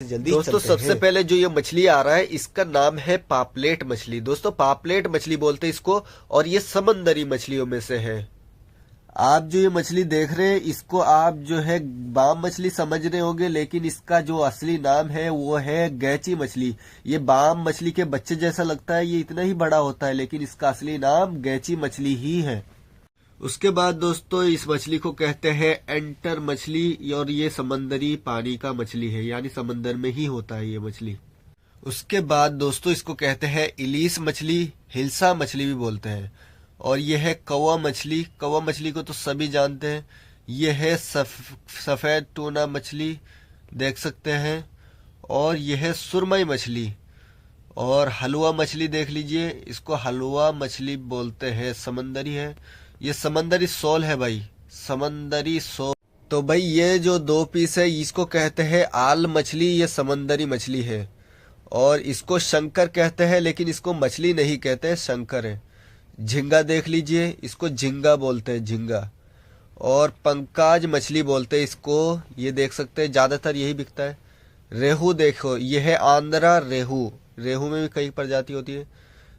जल्दी दोस्तों चलते सबसे हैं। पहले जो ये मछली आ रहा है इसका नाम है पापलेट मछली। दोस्तों पापलेट मछली बोलते हैं इसको, और ये समंदरी मछलियों में से है। आप जो ये मछली देख रहे हैं इसको आप जो है बाम मछली समझ रहे होंगे, लेकिन इसका जो असली नाम है वो है गैची मछली। ये बाम मछली के बच्चे जैसा लगता है, ये इतना ही बड़ा होता है, लेकिन इसका असली नाम गैची मछली ही है। उसके बाद दोस्तों इस मछली को कहते हैं एंटर मछली, और ये समंदरी पानी का मछली है, यानी समंदर में ही होता है ये मछली। उसके बाद दोस्तों इसको कहते हैं इलीस मछली, हिल्सा मछली भी बोलते हैं। और ये है कौवा मछली। कौवा मछली को तो सभी जानते हैं। ये है सफेद टूना मछली, देख सकते हैं। और ये है सुरमई मछली। और हलवा मछली देख लीजिए, इसको हलवा मछली बोलते हैं, समंदरी है। ये समंदरी सोल है भाई, समंदरी सोल। तो भाई ये जो दो पीस है इसको कहते हैं आल मछली, ये समंदरी मछली है। और इसको शंकर कहते हैं, लेकिन इसको मछली नहीं कहते हैं, शंकर है। झींगा देख लीजिए, इसको झींगा बोलते हैं, झींगा। और पंकाज मछली बोलते हैं इसको, ये देख सकते हैं, ज्यादातर यही बिकता है। रेहू देखो, ये है आंध्रा रेहू। रेहू में भी कई प्रजाति होती है।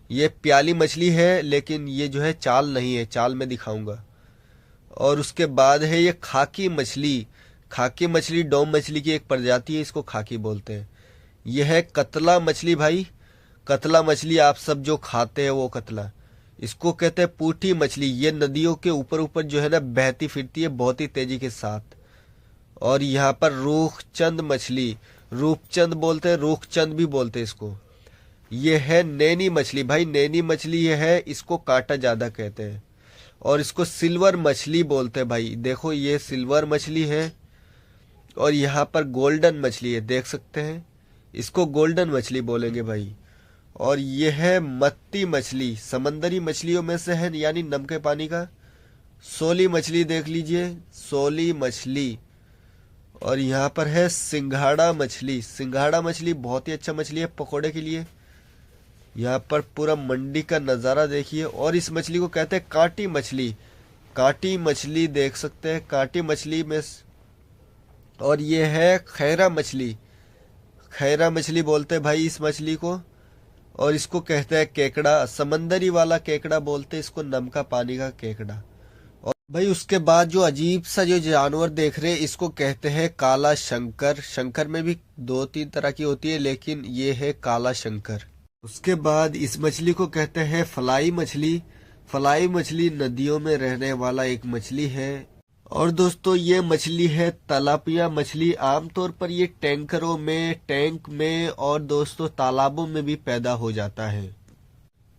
ये प्याली मछली है, लेकिन ये जो है चाल नहीं है, चाल मैं दिखाऊंगा। और उसके बाद है ये खाकी मछली। खाकी मछली डोम मछली की एक प्रजाति है, इसको खाकी बोलते हैं। यह है कतला मछली भाई। कतला मछली आप सब जो खाते हैं वो कतला, इसको कहते हैं पूठी मछली। ये नदियों के ऊपर ऊपर जो है ना बहती फिरती है बहुत ही तेजी के साथ। और यहाँ पर रूखचंद मछली, रूपचंद बोलते हैं, रूखचंद भी बोलते हैं इसको। ये है नैनी मछली भाई, नैनी मछली ये है, इसको कांटा ज्यादा कहते हैं। और इसको सिल्वर मछली बोलते हैं भाई, देखो ये सिल्वर मछली है। और यहाँ पर गोल्डन मछली है, देख सकते हैं, इसको गोल्डन मछली बोलेंगे भाई। और ये है मत्ती मछली, समंदरी मछलियों में से है, यानी नमके पानी का। सोली मछली देख लीजिए, सोली मछली। और यहाँ पर है सिंघाड़ा मछली। सिंघाड़ा मछली बहुत ही अच्छा मछली है पकोड़े के लिए। यहाँ पर पूरा मंडी का नज़ारा देखिए। और इस मछली को कहते हैं कांटी मछली। कांटी मछली देख सकते हैं, कांटी मछली में। और ये है खैरा मछली। खैरा मछली बोलते हैं भाई इस मछली को। और इसको कहते हैं केकड़ा, समंदरी वाला केकड़ा बोलते हैं इसको, नमका पानी का केकड़ा। और भाई उसके बाद जो अजीब सा जो जानवर देख रहे हैं इसको कहते हैं काला शंकर। शंकर में भी दो तीन तरह की होती है, लेकिन ये है काला शंकर। उसके बाद इस मछली को कहते हैं फलाई मछली। फलाई मछली नदियों में रहने वाला एक मछली है। और दोस्तों ये मछली है तलापिया मछली। आमतौर पर ये टैंकरों में, टैंक में और दोस्तों तालाबों में भी पैदा हो जाता है।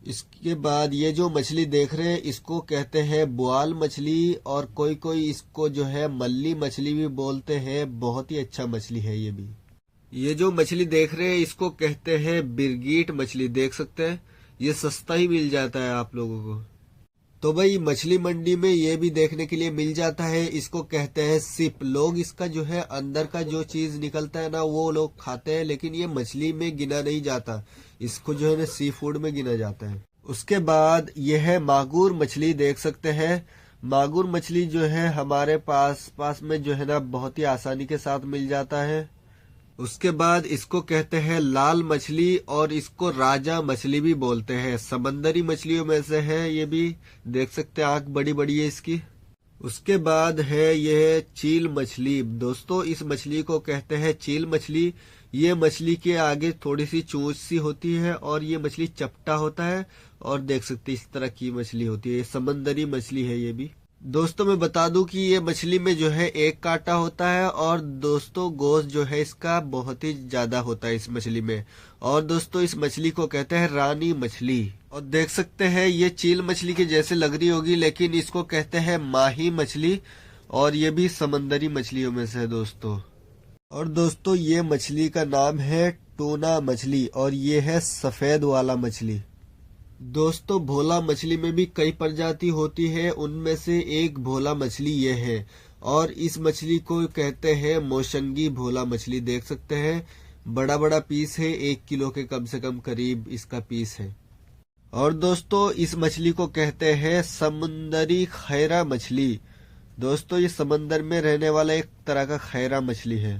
इसके बाद ये जो मछली देख रहे हैं इसको कहते हैं बुआल मछली। और कोई कोई इसको जो है मल्ली मछली भी बोलते हैं, बहुत ही अच्छा मछली है ये भी। ये जो मछली देख रहे हैं इसको कहते हैं बिरगीट मछली, देख सकते हैं, ये सस्ता ही मिल जाता है आप लोगों को। तो भाई मछली मंडी में ये भी देखने के लिए मिल जाता है, इसको कहते हैं सिप। लोग इसका जो है अंदर का जो चीज निकलता है ना वो लोग खाते हैं, लेकिन ये मछली में गिना नहीं जाता, इसको जो है ना सी फूड में गिना जाता है। उसके बाद ये है मागुर मछली, देख सकते हैं। मागुर मछली जो है हमारे पास में जो है ना बहुत ही आसानी के साथ मिल जाता है। उसके बाद इसको कहते हैं लाल मछली, और इसको राजा मछली भी बोलते हैं, समंदरी मछलियों में से है ये भी, देख सकते हैं आंख बड़ी बड़ी है इसकी। उसके बाद है ये चील मछली। दोस्तों इस मछली को कहते हैं चील मछली। ये मछली के आगे थोड़ी सी चोंच सी होती है, और ये मछली चपटा होता है, और देख सकते इस तरह की मछली होती है। ये समंदरी मछली है ये भी। दोस्तों मैं बता दूं कि ये मछली में जो है एक कांटा होता है, और दोस्तों गोश्त जो है इसका बहुत ही ज्यादा होता है इस मछली में। और दोस्तों इस मछली को कहते हैं रानी मछली। और देख सकते हैं ये चील मछली के जैसे लग रही होगी, लेकिन इसको कहते हैं माही मछली, और ये भी समंदरी मछलियों में से है दोस्तों। और दोस्तों ये मछली का नाम है टूना मछली, और ये है सफेद वाला मछली। दोस्तों भोला मछली में भी कई प्रजाति होती है, उनमें से एक भोला मछली ये है। और इस मछली को कहते हैं मौसंगी भोला मछली, देख सकते हैं बड़ा बड़ा पीस है, 1 किलो के कम से कम करीब इसका पीस है। और दोस्तों इस मछली को कहते हैं समुंदरी खैरा मछली। दोस्तों ये समंदर में रहने वाला एक तरह का खैरा मछली है।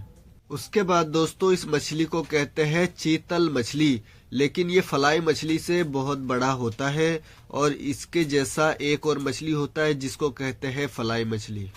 उसके बाद दोस्तों इस मछली को कहते हैं चीतल मछली, लेकिन ये फ्लाई मछली से बहुत बड़ा होता है और इसके जैसा एक और मछली होता है जिसको कहते हैं फ्लाई मछली।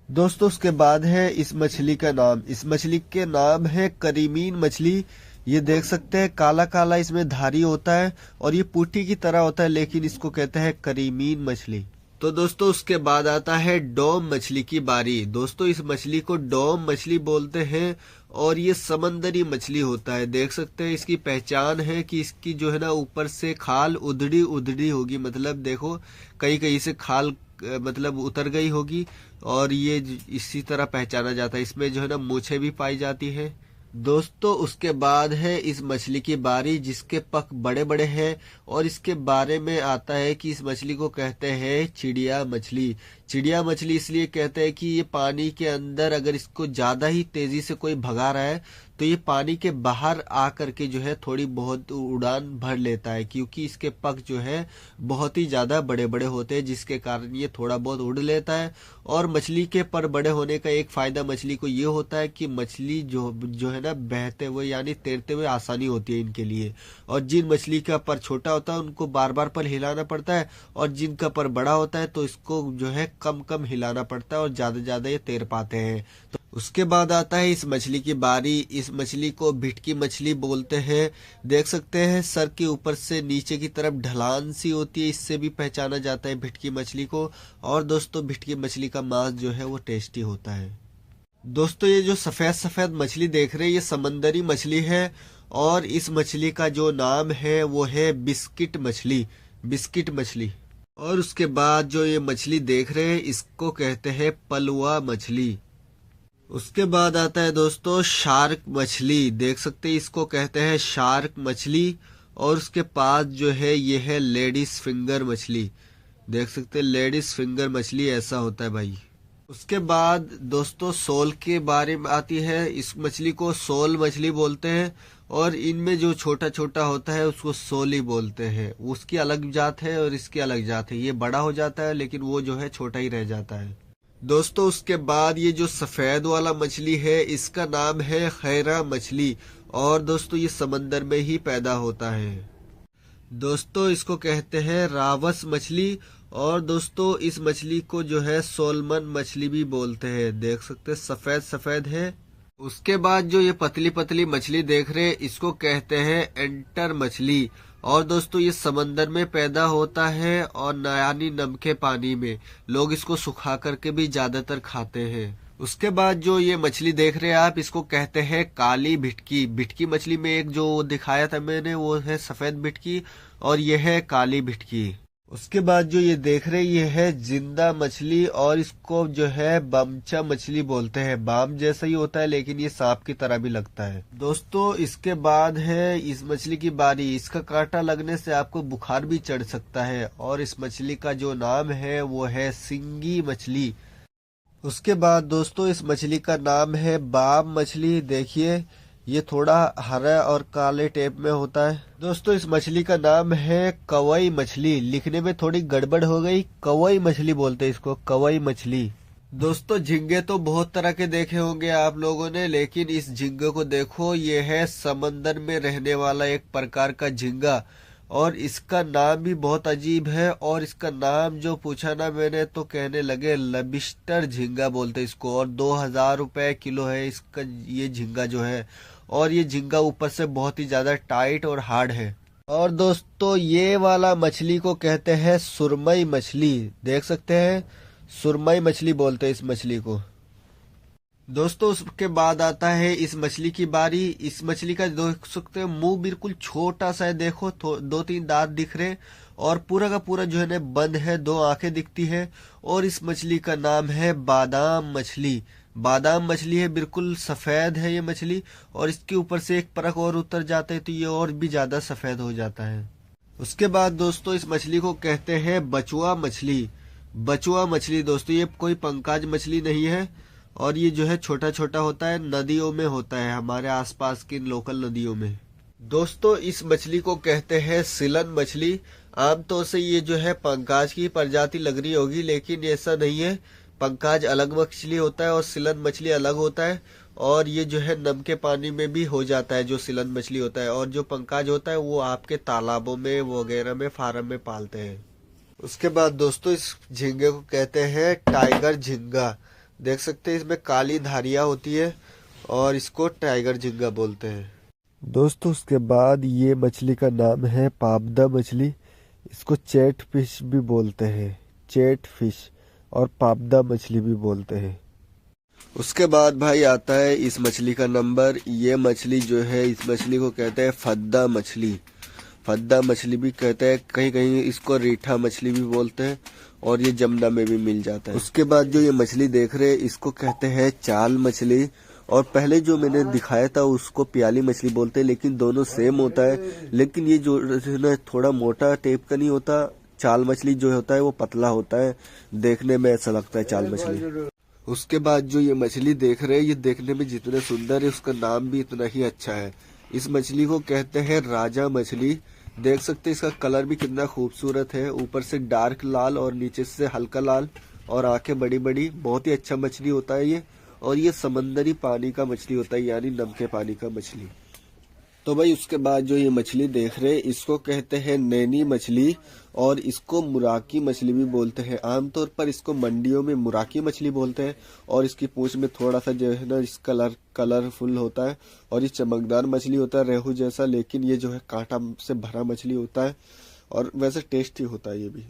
दोस्तों उसके बाद है इस मछली का नाम, इस मछली के नाम है करीमीन मछली। ये देख सकते हैं काला काला इसमें धारी होता है और ये पुटी की तरह होता है, लेकिन इसको कहते हैं करीमीन मछली। तो दोस्तों उसके बाद आता है डोम मछली की बारी। दोस्तों इस मछली को डोम मछली बोलते हैं और ये समंदरी मछली होता है। देख सकते हैं इसकी पहचान है कि इसकी जो है ना ऊपर से खाल उधड़ी उधड़ी होगी, मतलब देखो कहीं कहीं से खाल मतलब उतर गई होगी और ये इसी तरह पहचाना जाता है। इसमें जो है ना मूछें भी पाई जाती है। दोस्तों उसके बाद है इस मछली की बारी जिसके पख बड़े बड़े हैं और इसके बारे में आता है कि इस मछली को कहते हैं चिड़िया मछली। चिड़िया मछली इसलिए कहते हैं कि ये पानी के अंदर अगर इसको ज्यादा ही तेजी से कोई भगा रहा है तो ये पानी के बाहर आकर के जो है थोड़ी बहुत उड़ान भर लेता है, क्योंकि इसके पख जो है बहुत ही ज्यादा बड़े बड़े होते हैं जिसके कारण ये थोड़ा बहुत उड़ लेता है। और मछली के पर बड़े होने का एक फायदा मछली को ये होता है कि मछली जो है ना बहते हुए यानी तैरते हुए आसानी होती है इनके लिए। और जिन मछली का पर छोटा होता है उनको बार बार पर हिलाना पड़ता है और जिनका पर बड़ा होता है तो इसको जो है कम कम हिलाना पड़ता है और ज्यादा ये तैर पाते हैं। तो उसके बाद आता है इस मछली की बारी। इस मछली को भिटकी मछली बोलते हैं। देख सकते हैं सर के ऊपर से नीचे की तरफ ढलान सी होती है, इससे भी पहचाना जाता है भिटकी मछली को। और दोस्तों भिटकी मछली का मांस जो है वो टेस्टी होता है। दोस्तों ये जो सफेद सफेद मछली देख रहे हैं ये समंदरी मछली है और इस मछली का जो नाम है वो है बिस्किट मछली, बिस्किट मछली। और उसके बाद जो ये मछली देख रहे हैं इसको कहते हैं पलुआ मछली। उसके बाद आता है दोस्तों शार्क मछली। देख सकते हैं इसको कहते हैं शार्क मछली। और उसके पास जो है ये है लेडीज फिंगर मछली। देख सकते हैं लेडीज फिंगर मछली ऐसा होता है भाई। उसके बाद दोस्तों सोल के बारे में आती है। इस मछली को सोल मछली बोलते हैं और इनमें जो छोटा छोटा होता है उसको सोली बोलते हैं। उसकी अलग जात है और इसकी अलग जात है। ये बड़ा हो जाता है लेकिन वो जो है छोटा ही रह जाता है। दोस्तों उसके बाद ये जो सफेद वाला मछली है इसका नाम है खैरा मछली और दोस्तों ये समंदर में ही पैदा होता है। दोस्तों इसको कहते हैं रावस मछली और दोस्तों इस मछली को जो है सोलमन मछली भी बोलते हैं। देख सकते हैं सफेद सफेद है। उसके बाद जो ये पतली पतली मछली देख रहे हैं इसको कहते हैं एंटर मछली और दोस्तों ये समंदर में पैदा होता है और यानी नमके पानी में। लोग इसको सुखा करके भी ज्यादातर खाते हैं। उसके बाद जो ये मछली देख रहे हैं आप इसको कहते हैं काली भिटकी। भिटकी मछली में एक जो दिखाया था मैंने वो है सफेद भिटकी और ये है काली भिटकी। उसके बाद जो ये देख रहे हैं ये है जिंदा मछली और इसको जो है बमचा मछली बोलते हैं। बाम जैसा ही होता है लेकिन ये सांप की तरह भी लगता है। दोस्तों इसके बाद है इस मछली की बारी। इसका कांटा लगने से आपको बुखार भी चढ़ सकता है और इस मछली का जो नाम है वो है सिंगी मछली। उसके बाद दोस्तों इस मछली का नाम है बाम मछली। देखिए ये थोड़ा हरा और काले टेप में होता है। दोस्तों इस मछली का नाम है कवई मछली। लिखने में थोड़ी गड़बड़ हो गई, कवई मछली बोलते हैं इसको, कवई मछली। दोस्तों झींगे तो बहुत तरह के देखे होंगे आप लोगों ने, लेकिन इस झींगे को देखो ये है समंदर में रहने वाला एक प्रकार का झींगा और इसका नाम भी बहुत अजीब है। और इसका नाम जो पूछा ना मैंने तो कहने लगे लबिस्टर झींगा बोलते इसको और 2000 रुपए किलो है इसका ये झींगा जो है। और ये झींगा ऊपर से बहुत ही ज्यादा टाइट और हार्ड है। और दोस्तों ये वाला मछली को कहते हैं सुरमई मछली। देख सकते हैं सुरमई मछली बोलते हैं इस मछली को। दोस्तों उसके बाद आता है इस मछली की बारी। इस मछली का देख सकते हैं मुंह बिल्कुल छोटा सा है, देखो 2-3 दांत दिख रहे और पूरा का पूरा जो है ना बंद है, 2 आंखें दिखती है। और इस मछली का नाम है बादाम मछली। बादाम मछली है, बिल्कुल सफेद है ये मछली और इसके ऊपर से एक परख और उतर जाता है तो ये और भी ज्यादा सफेद हो जाता है। उसके बाद दोस्तों इस मछली को कहते हैं बचुआ मछली। बचुआ मछली दोस्तों ये कोई पंकाज मछली नहीं है और ये जो है छोटा छोटा होता है, नदियों में होता है, हमारे आसपास की लोकल नदियों में। दोस्तों इस मछली को कहते हैं सिलन मछली। आमतौर से ये जो है पंकाज की प्रजाति लग रही होगी लेकिन ऐसा नहीं है। पंकाज अलग मछली होता है और सिलन मछली अलग होता है और ये जो है नम के पानी में भी हो जाता है, जो सिलन मछली होता है। और जो पंकाज होता है वो आपके तालाबों में वगैरह में फार्म में पालते हैं। उसके बाद दोस्तों इस झींगे को कहते हैं टाइगर झींगा। देख सकते हैं इसमें काली धारियां होती है और इसको टाइगर झींगा बोलते हैं। दोस्तों उसके बाद ये मछली का नाम है पाबदा मछली। इसको चैट फिश भी बोलते हैं, चैट फिश और पाबदा मछली भी बोलते हैं। उसके बाद भाई आता है इस मछली का नंबर। ये मछली जो है, इस मछली को कहते हैं फद्दा मछली। फद्दा मछली भी कहते हैं, कहीं कहीं इसको रीठा मछली भी बोलते हैं और ये जमुना में भी मिल जाता है। उसके बाद जो ये मछली देख रहे हैं इसको कहते हैं चाल मछली। और पहले जो मैंने दिखाया था उसको प्याली मछली बोलते हैं, लेकिन दोनों सेम होता है। लेकिन ये जो है ना थोड़ा मोटा टाइप का नहीं होता। चाल मछली जो होता है वो पतला होता है, देखने में ऐसा लगता है चाल मछली। उसके बाद जो ये मछली देख रहे हैं, ये देखने में जितना सुंदर है उसका नाम भी इतना ही अच्छा है। इस मछली को कहते हैं राजा मछली। देख सकते हैं इसका कलर भी कितना खूबसूरत है, ऊपर से डार्क लाल और नीचे से हल्का लाल और आंखें बड़ी बड़ी। बहुत ही अच्छा मछली होता है ये। और ये समंदरी पानी का मछली होता है, यानी नम के पानी का मछली। तो भाई उसके बाद जो ये मछली देख रहे हैं इसको कहते हैं नैनी मछली और इसको मुराकी मछली भी बोलते हैं। आमतौर पर इसको मंडियों में मुराकी मछली बोलते हैं। और इसकी पूंछ में थोड़ा सा जो है ना इस कलरफुल होता है और ये चमकदार मछली होता है रेहू जैसा, लेकिन ये जो है कांटा से भरा मछली होता है और वैसे टेस्टी होता है ये भी।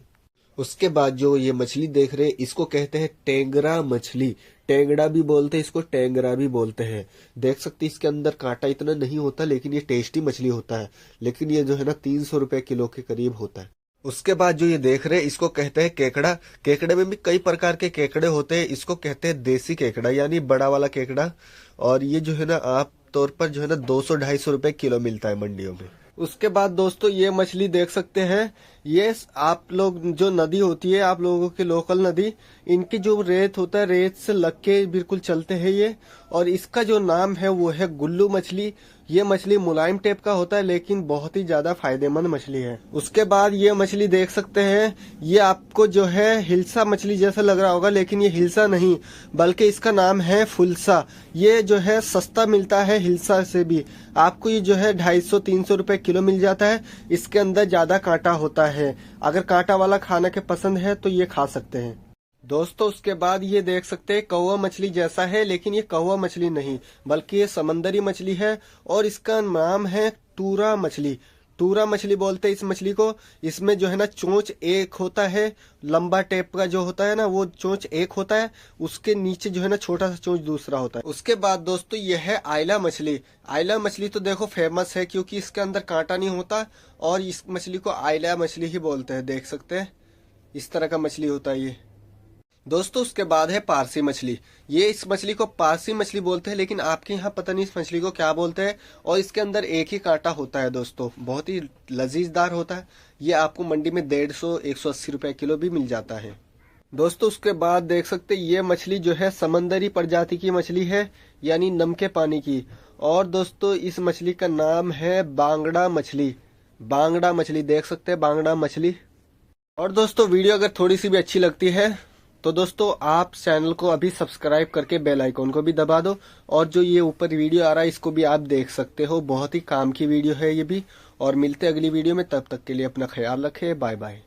उसके बाद जो ये मछली देख रहे हैं इसको कहते हैं टेंगरा मछली। टेंगड़ा भी बोलते हैं इसको, टेंगरा भी बोलते हैं। देख सकते हैं इसके अंदर कांटा इतना नहीं होता, लेकिन ये टेस्टी मछली होता है। लेकिन ये जो है ना 300 रुपए किलो के करीब होता है। उसके बाद जो ये देख रहे हैं इसको कहते हैं केकड़ा। केकड़े में भी कई प्रकार के केकड़े होते हैं। इसको कहते हैं देसी केकड़ा, यानी बड़ा वाला केकड़ा। और ये जो है ना आप तौर पर जो है ना 200-250 रुपए किलो मिलता है मंडियों में। उसके बाद दोस्तों ये मछली देख सकते हैं, ये आप लोग जो नदी होती है, आप लोगों की लोकल नदी, इनकी जो रेत होता है रेत से लग के बिल्कुल चलते हैं ये। और इसका जो नाम है वो है गुल्लू मछली। ये मछली मुलायम टाइप का होता है, लेकिन बहुत ही ज्यादा फायदेमंद मछली है। उसके बाद ये मछली देख सकते हैं, ये आपको जो है हिल्सा मछली जैसा लग रहा होगा, लेकिन ये हिल्सा नहीं बल्कि इसका नाम है फुलसा। ये जो है सस्ता मिलता है हिल्सा से भी। आपको ये जो है 250-300 रुपए किलो मिल जाता है। इसके अंदर ज्यादा कांटा होता है, अगर कांटा वाला खाना के पसंद है तो ये खा सकते हैं। दोस्तों उसके बाद ये देख सकते हैं कौवा मछली जैसा है, लेकिन ये कौवा मछली नहीं बल्कि ये समंदरी मछली है और इसका नाम है टूरा मछली। टूरा मछली बोलते हैं इस मछली को। इसमें जो है ना चोंच एक होता है, लंबा टेप का जो होता है ना वो चोंच एक होता है, उसके नीचे जो है ना छोटा सा चोंच दूसरा होता है। उसके बाद दोस्तों ये है आइला मछली। आइला मछली तो देखो फेमस है क्योंकि इसके अंदर कांटा नहीं होता और इस मछली को आइला मछली ही बोलते हैं। देख सकते हैं इस तरह का मछली होता है ये। दोस्तों उसके बाद है पारसी मछली। ये इस मछली को पारसी मछली बोलते हैं, लेकिन आपके यहाँ पता नहीं इस मछली को क्या बोलते हैं। और इसके अंदर एक ही कांटा होता है दोस्तों, बहुत ही लजीजदार होता है। ये आपको मंडी में 150-180 रुपए किलो भी मिल जाता है। दोस्तों उसके बाद देख सकते हैं ये मछली जो है समंदरी प्रजाति की मछली है, यानी नम के पानी की। और दोस्तों इस मछली का नाम है बांगड़ा मछली। बांगड़ा मछली देख सकते हैं, बांगड़ा मछली। और दोस्तों वीडियो अगर थोड़ी सी भी अच्छी लगती है तो दोस्तों आप चैनल को अभी सब्सक्राइब करके बेल आइकॉन को भी दबा दो। और जो ये ऊपर वीडियो आ रहा है इसको भी आप देख सकते हो, बहुत ही काम की वीडियो है ये भी। और मिलते अगली वीडियो में, तब तक के लिए अपना ख्याल रखें। Bye bye.